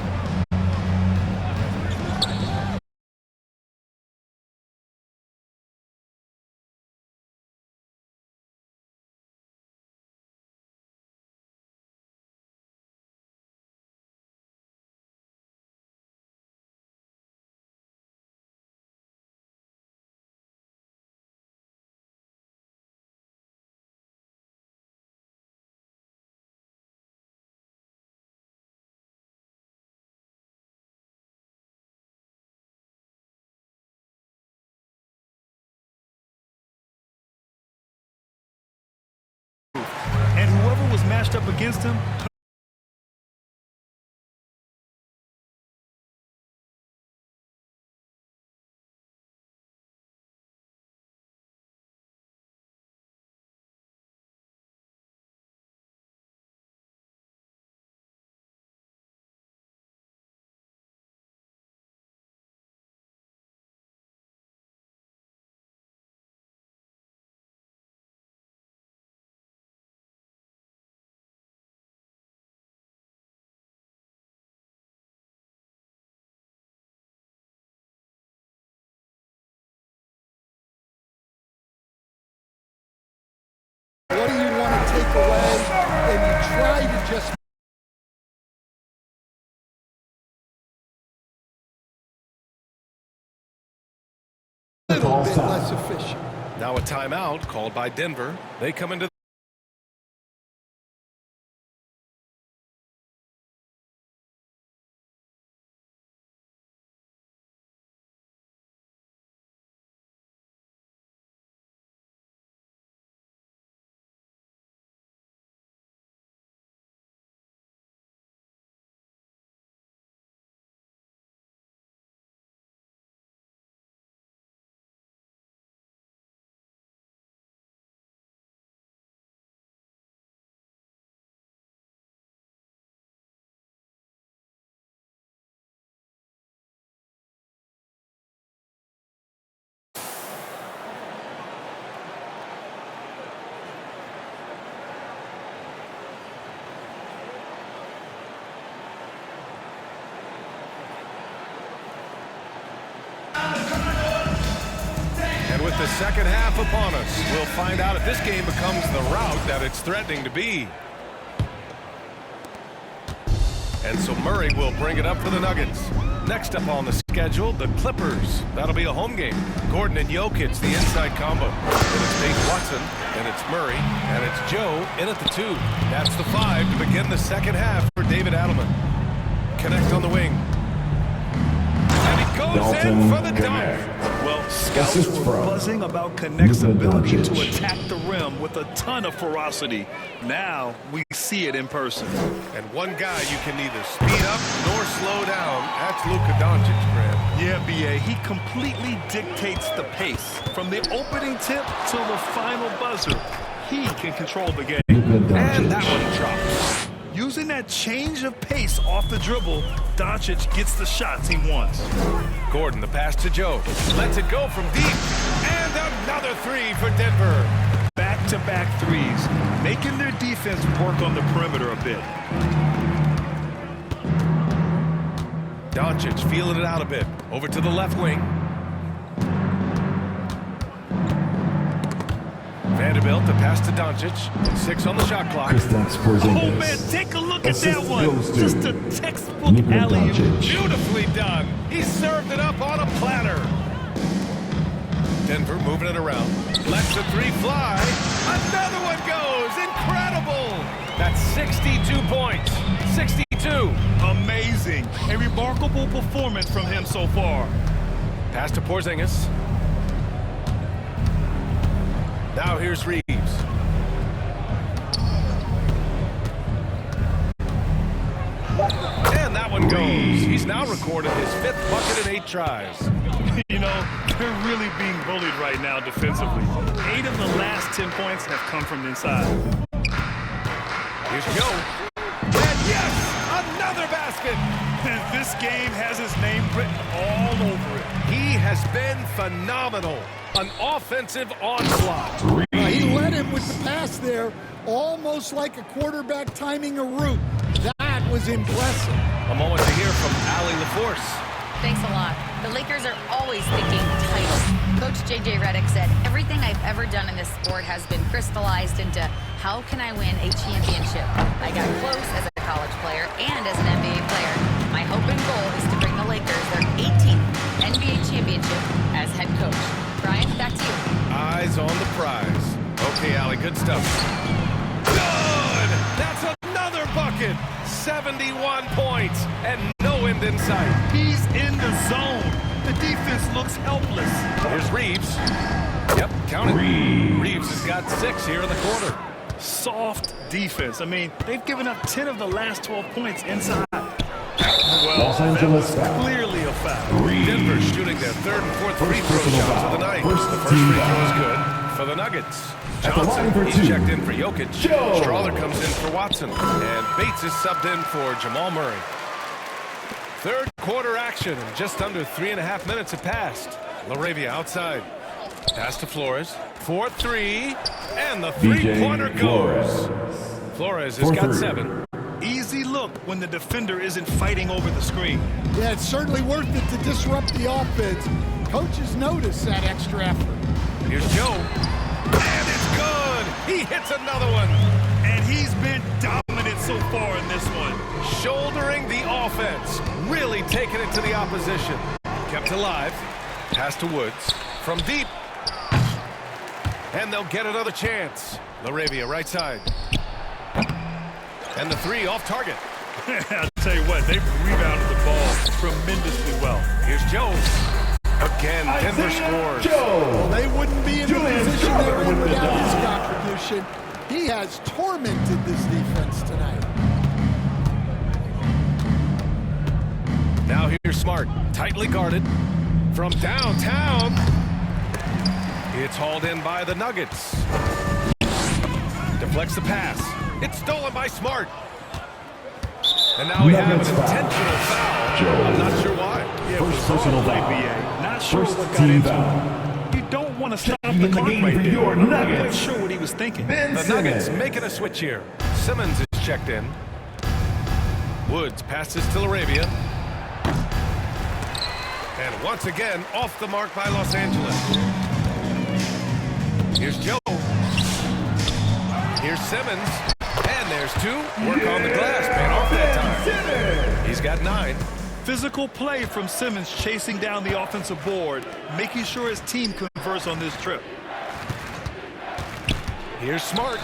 [SPEAKER 3] And whoever was matched up against him,
[SPEAKER 4] What do you want to take away? And you try to just a little bit less efficient.
[SPEAKER 2] Now a timeout called by Denver. They come into with the second half upon us. We'll find out if this game becomes the rout that it's threatening to be. And so Murray will bring it up for the Nuggets. Next up on the schedule, the Clippers. That'll be a home game. Gordon and Jokic, the inside combo. And it's Nate Watson, and it's Murray, and it's Joe in at the 2. That's the 5 to begin the second half for David Adelman. Connect on the wing. And he goes in for the dunk.
[SPEAKER 3] well, scouts were buzzing about Connect's ability to attack the rim with a ton of ferocity. Now we see it in person.
[SPEAKER 2] And one guy you can neither speed up nor slow down. That's Luka Doncic, Graham.
[SPEAKER 3] Yeah, B.A., he completely dictates the pace. From the opening tip to the final buzzer, he can control the game.
[SPEAKER 2] And that one drops.
[SPEAKER 3] Using that change of pace off the dribble, Doncic gets the shots he wants.
[SPEAKER 2] Gordon, the pass to Joe. Lets it go from deep. And another 3 for Denver.
[SPEAKER 3] Back-to-back threes, making their defense work on the perimeter a bit.
[SPEAKER 2] Doncic feeling it out a bit. Over to the left wing. Vanderbilt, the pass to Doncic. 6 on the shot clock.
[SPEAKER 3] Oh, man, take a look at that one. Just a textbook alley-oop.
[SPEAKER 2] Beautifully done. He served it up on a platter. Denver moving it around. Lets the 3 fly. Another one goes. Incredible. That's 62 points. 62.
[SPEAKER 3] Amazing. A remarkable performance from him so far.
[SPEAKER 2] Pass to Porzingis. Now here's Reeves. And that one goes. He's now recorded his 5th bucket in 8 tries.
[SPEAKER 3] You know, they're really being bullied right now defensively. 8 of the last 10 points have come from inside.
[SPEAKER 2] Here's Joe. And yes, another basket.
[SPEAKER 3] This game has his name written all over it.
[SPEAKER 2] He has been phenomenal. An offensive onslaught.
[SPEAKER 4] He led him with the pass there, almost like a quarterback timing a route. That was impressive.
[SPEAKER 2] A moment to hear from Allie LaForce.
[SPEAKER 5] Thanks a lot. The Lakers are always thinking title. Coach J.J. Redick said, everything I've ever done in this sport has been crystallized into how can I win a championship. I got close as a college player and as an NBA player. My hope and goal is to bring the Lakers their 18th NBA championship as head coach. Brian, back to you.
[SPEAKER 2] Eyes on the prize. Okay, Allie, good stuff. Good! That's another bucket. 71 points and no end in sight.
[SPEAKER 3] He's in the zone. The defense looks helpless.
[SPEAKER 2] Here's Reeves. Yep, count it. Reeves has got 6 here in the quarter.
[SPEAKER 3] Soft defense. I mean, they've given up 10 of the last 12 points inside. Well,
[SPEAKER 6] Los Angeles
[SPEAKER 3] that was
[SPEAKER 6] foul.
[SPEAKER 3] clearly a foul.
[SPEAKER 2] Denver shooting their 3rd and 4th free throw shots of the night.
[SPEAKER 6] First
[SPEAKER 2] The first
[SPEAKER 6] team
[SPEAKER 2] free throw
[SPEAKER 6] foul.
[SPEAKER 2] is good for the Nuggets.
[SPEAKER 6] At the line
[SPEAKER 2] Johnson,
[SPEAKER 6] for
[SPEAKER 2] he's
[SPEAKER 6] 2.
[SPEAKER 2] checked in for Jokic.
[SPEAKER 6] Joe.
[SPEAKER 2] Strawler comes in for Watson. And Bates is subbed in for Jamal Murray. 3rd quarter action, and just under 3.5 minutes have passed. LaRavia outside. Pass to Flores. 4-3. And the three-pointer goes. Flores has got 7.
[SPEAKER 3] Easy look when the defender isn't fighting over the screen.
[SPEAKER 4] Yeah, it's certainly worth it to disrupt the offense. Coaches notice that extra effort.
[SPEAKER 2] Here's Joe. And it's good. He hits another one.
[SPEAKER 3] And he's been dominant so far in this one.
[SPEAKER 2] Shouldering the offense. Really taking it to the opposition. Kept alive. Pass to Woods. From deep. And they'll get another chance. LaRavia right side. And the 3 off target.
[SPEAKER 3] I'll tell you what, they've rebounded the ball tremendously well.
[SPEAKER 2] Here's Joe. Again, Denver scores.
[SPEAKER 4] Well, they wouldn't be in the
[SPEAKER 6] Julian
[SPEAKER 4] position they're in
[SPEAKER 6] Strawler with the
[SPEAKER 4] without his
[SPEAKER 6] dime.
[SPEAKER 4] contribution. He has tormented this defense tonight.
[SPEAKER 2] Now here's Smart. Tightly guarded. From downtown. It's hauled in by the Nuggets. Deflects the pass. It's stolen by Smart. And now we have an
[SPEAKER 6] Nuggets foul.
[SPEAKER 2] intentional foul.
[SPEAKER 6] Joe.
[SPEAKER 2] I'm not sure why.
[SPEAKER 3] Yeah,
[SPEAKER 6] First
[SPEAKER 3] it was
[SPEAKER 6] personal
[SPEAKER 3] on play,
[SPEAKER 6] foul.
[SPEAKER 3] BA. Not sure
[SPEAKER 6] First
[SPEAKER 3] what got
[SPEAKER 6] team
[SPEAKER 3] into
[SPEAKER 6] foul.
[SPEAKER 3] it. You don't want to stop
[SPEAKER 6] Checking
[SPEAKER 3] the
[SPEAKER 6] in the
[SPEAKER 3] clock
[SPEAKER 6] game
[SPEAKER 3] right
[SPEAKER 6] for
[SPEAKER 3] there.
[SPEAKER 6] your
[SPEAKER 3] I'm not
[SPEAKER 6] Nuggets.
[SPEAKER 3] sure what he was thinking.
[SPEAKER 6] Ben
[SPEAKER 2] The Nuggets
[SPEAKER 6] Simmons.
[SPEAKER 2] making a switch here. Simmons is checked in. Woods passes to LaRavia. And once again, off the mark by Los Angeles. Here's Joe. Here's Simmons. And there's 2. Work on the glass. Paying off that time. He's got 9.
[SPEAKER 3] Physical play from Simmons chasing down the offensive board, making sure his team converts on this trip.
[SPEAKER 2] Here's Smart.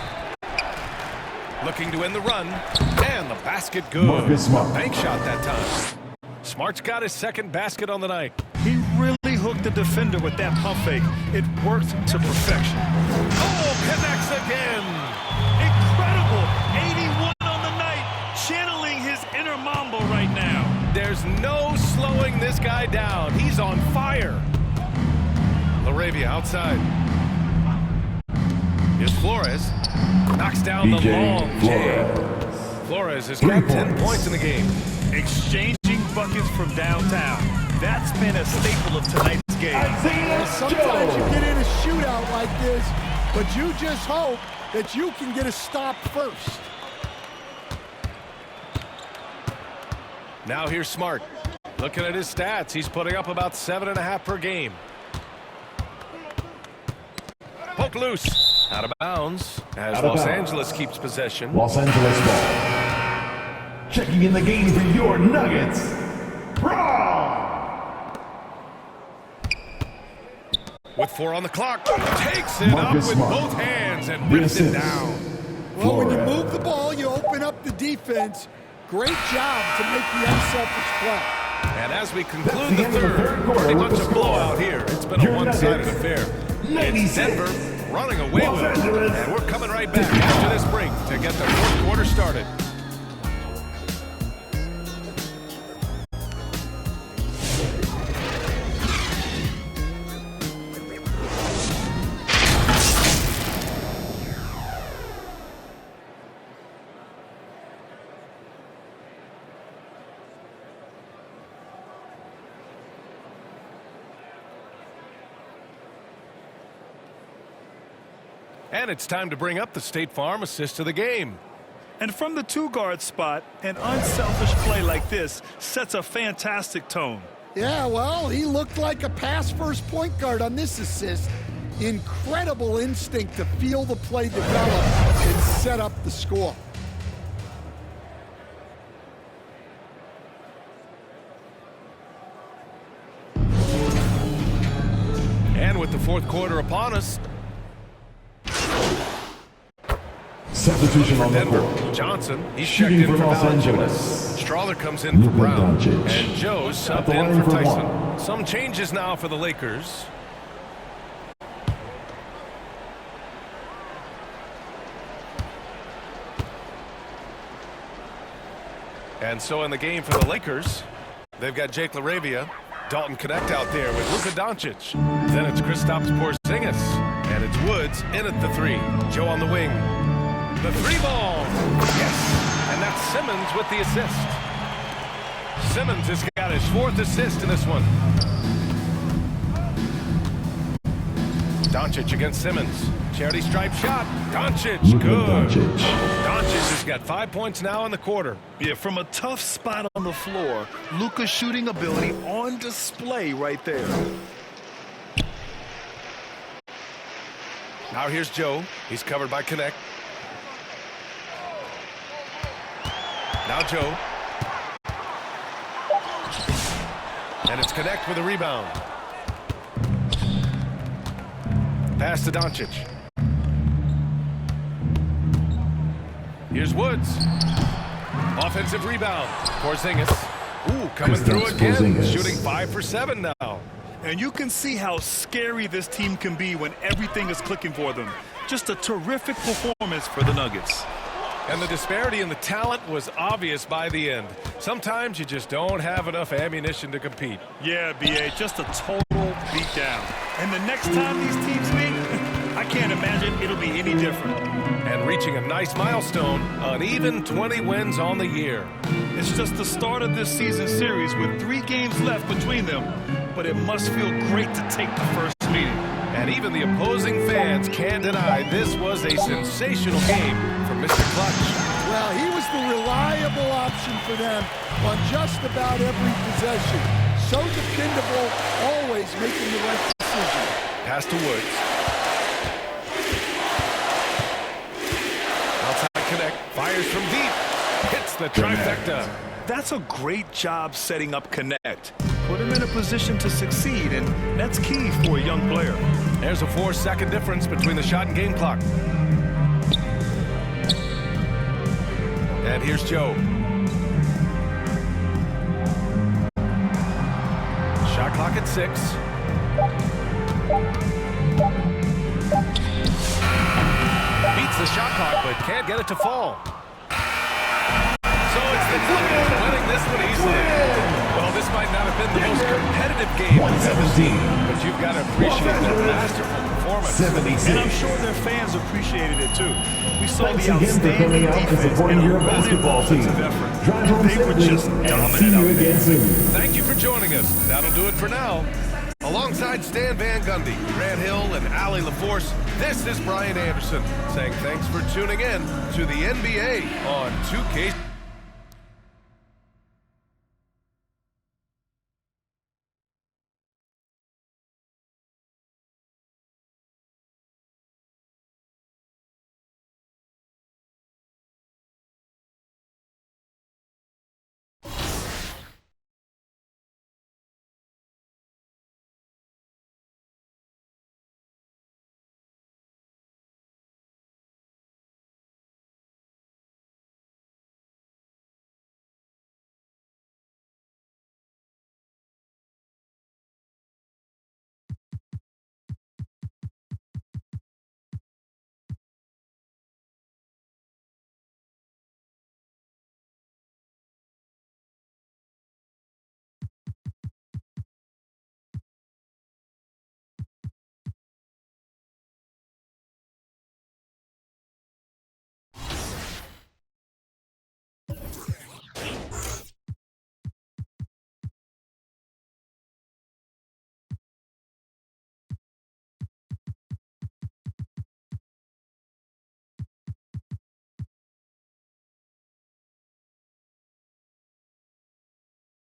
[SPEAKER 2] Looking to end the run. And the basket good.
[SPEAKER 6] Marcus Smart.
[SPEAKER 2] Bank shot that time. Smart's got his 2nd basket on the night.
[SPEAKER 3] He really hooked the defender with that pump fake. It worked to perfection.
[SPEAKER 2] Oh, connects again.
[SPEAKER 3] Incredible. 81 on the night, channeling his inner Mambo right now.
[SPEAKER 2] There's no slowing this guy down. He's on fire. LaRavia outside. Here's Flores. Knocks down the long J. Flores has got 10 points in the game.
[SPEAKER 3] Exchanging buckets from downtown. That's been a staple of tonight's game.
[SPEAKER 4] Well, sometimes you get in a shootout like this, but you just hope that you can get a stop first.
[SPEAKER 2] Now here's Smart. Looking at his stats, he's putting up about 7.5 per game. Poke loose. Out of bounds as
[SPEAKER 6] Out of
[SPEAKER 2] Los
[SPEAKER 6] bounds.
[SPEAKER 2] Angeles keeps possession.
[SPEAKER 6] Los Angeles ball. Checking in the game for your Nuggets. Braun.
[SPEAKER 2] With 4 on the clock. Takes it
[SPEAKER 6] Marcus
[SPEAKER 2] up with
[SPEAKER 6] Smart.
[SPEAKER 2] both hands and
[SPEAKER 6] The
[SPEAKER 2] rips it
[SPEAKER 6] assist.
[SPEAKER 2] down.
[SPEAKER 4] Well, when you
[SPEAKER 6] Flores.
[SPEAKER 4] move the ball, you open up the defense. Great job to make the unselfish play.
[SPEAKER 2] And as we conclude
[SPEAKER 6] That's the
[SPEAKER 2] the
[SPEAKER 6] end of the third
[SPEAKER 2] third,
[SPEAKER 6] quarter
[SPEAKER 2] pretty
[SPEAKER 6] with
[SPEAKER 2] much
[SPEAKER 6] the
[SPEAKER 2] a
[SPEAKER 6] score.
[SPEAKER 2] blowout here. It's been a
[SPEAKER 6] Your
[SPEAKER 2] one-sided
[SPEAKER 6] Nuggets,
[SPEAKER 2] affair.
[SPEAKER 6] 96.
[SPEAKER 2] It's Denver running away
[SPEAKER 6] Los
[SPEAKER 2] with it.
[SPEAKER 6] Angeles,
[SPEAKER 2] And we're coming right back after this break to get the 4th quarter started. And it's time to bring up the State Farm assist of the game.
[SPEAKER 3] And from the two-guard spot, an unselfish play like this sets a fantastic tone.
[SPEAKER 4] Yeah, well, he looked like a pass-first point guard on this assist. Incredible instinct to feel the play develop and set up the score.
[SPEAKER 2] And with the fourth quarter upon us,
[SPEAKER 6] Substitution
[SPEAKER 2] for
[SPEAKER 6] on the
[SPEAKER 2] Denver,
[SPEAKER 6] court.
[SPEAKER 2] Johnson, he's checked
[SPEAKER 6] Shooting
[SPEAKER 2] in
[SPEAKER 6] for
[SPEAKER 2] for
[SPEAKER 6] Los
[SPEAKER 2] Valanciunas.
[SPEAKER 6] Angeles.
[SPEAKER 2] Strawler comes in for
[SPEAKER 6] Luka
[SPEAKER 2] Brown.
[SPEAKER 6] Doncic.
[SPEAKER 2] And Joe's
[SPEAKER 6] At
[SPEAKER 2] subbed
[SPEAKER 6] the
[SPEAKER 2] in
[SPEAKER 6] line
[SPEAKER 2] for
[SPEAKER 6] for
[SPEAKER 2] Tyson.
[SPEAKER 6] one.
[SPEAKER 2] Some changes now for the Lakers. And so in the game for the Lakers, they've got Jake LaRavia, Dalton Connect out there with Luka Doncic. Then it's Kristaps Porzingis. And it's Woods in at the three. Joe on the wing. The three ball. Yes. And that's Simmons with the assist. Simmons has got his fourth assist in this one. Doncic against Simmons. Charity stripe shot. Doncic.
[SPEAKER 6] Luka
[SPEAKER 2] Good.
[SPEAKER 6] Doncic.
[SPEAKER 2] Doncic has got 5 points now in the quarter.
[SPEAKER 3] Yeah, from a tough spot on the floor, Luka's shooting ability on display right there.
[SPEAKER 2] Now here's Joe. He's covered by Connect. Now Joe. And it's Connect with a rebound. Pass to Doncic. Here's Woods. Offensive rebound. Porzingis. Ooh, coming through again.
[SPEAKER 6] Porzingis.
[SPEAKER 2] Shooting 5 for 7 now.
[SPEAKER 3] And you can see how scary this team can be when everything is clicking for them. Just a terrific performance for the Nuggets.
[SPEAKER 2] And the disparity in the talent was obvious by the end. Sometimes you just don't have enough ammunition to compete.
[SPEAKER 3] Yeah, B.A., just a total beatdown. And the next time these teams meet, I can't imagine it'll be any different.
[SPEAKER 2] And reaching a nice milestone, an even 20 wins on the year.
[SPEAKER 3] It's just the start of this season series with 3 games left between them. But it must feel great to take the first meeting.
[SPEAKER 2] And even the opposing fans can't deny this was a sensational game for Mr. Clutch.
[SPEAKER 4] Well, he was the reliable option for them on just about every possession. So dependable, always making the right decision.
[SPEAKER 2] Pass to Woods. Outside Connect. Fires from deep. Hits the trifecta.
[SPEAKER 3] That's a great job setting up Connect. Put him in a position to succeed, and that's key for a young player.
[SPEAKER 2] There's a 4-second difference between the shot and game clock. And here's Joe. Shot clock at 6. Beats the shot clock, but can't get it to fall. So it's the Nuggets winning this one easily. Well, this might not have been the most competitive game we've ever seen, but you've got to appreciate their masterful performance.
[SPEAKER 6] 76.
[SPEAKER 3] And I'm sure their fans appreciated it too. We saw
[SPEAKER 6] Thanks
[SPEAKER 3] the
[SPEAKER 6] again for coming
[SPEAKER 3] outstanding
[SPEAKER 6] out and
[SPEAKER 3] defense
[SPEAKER 6] supporting
[SPEAKER 3] and a
[SPEAKER 6] your
[SPEAKER 3] really
[SPEAKER 6] basketball team.
[SPEAKER 3] offensive effort.
[SPEAKER 6] Drive home
[SPEAKER 3] They were
[SPEAKER 6] safely
[SPEAKER 3] just
[SPEAKER 6] and
[SPEAKER 3] dominant
[SPEAKER 6] see you
[SPEAKER 3] out there.
[SPEAKER 6] again soon.
[SPEAKER 2] Thank you for joining us. That'll do it for now. Alongside Stan Van Gundy, Grant Hill, and Allie LaForce, this is Brian Anderson saying thanks for tuning in to the NBA on 2K.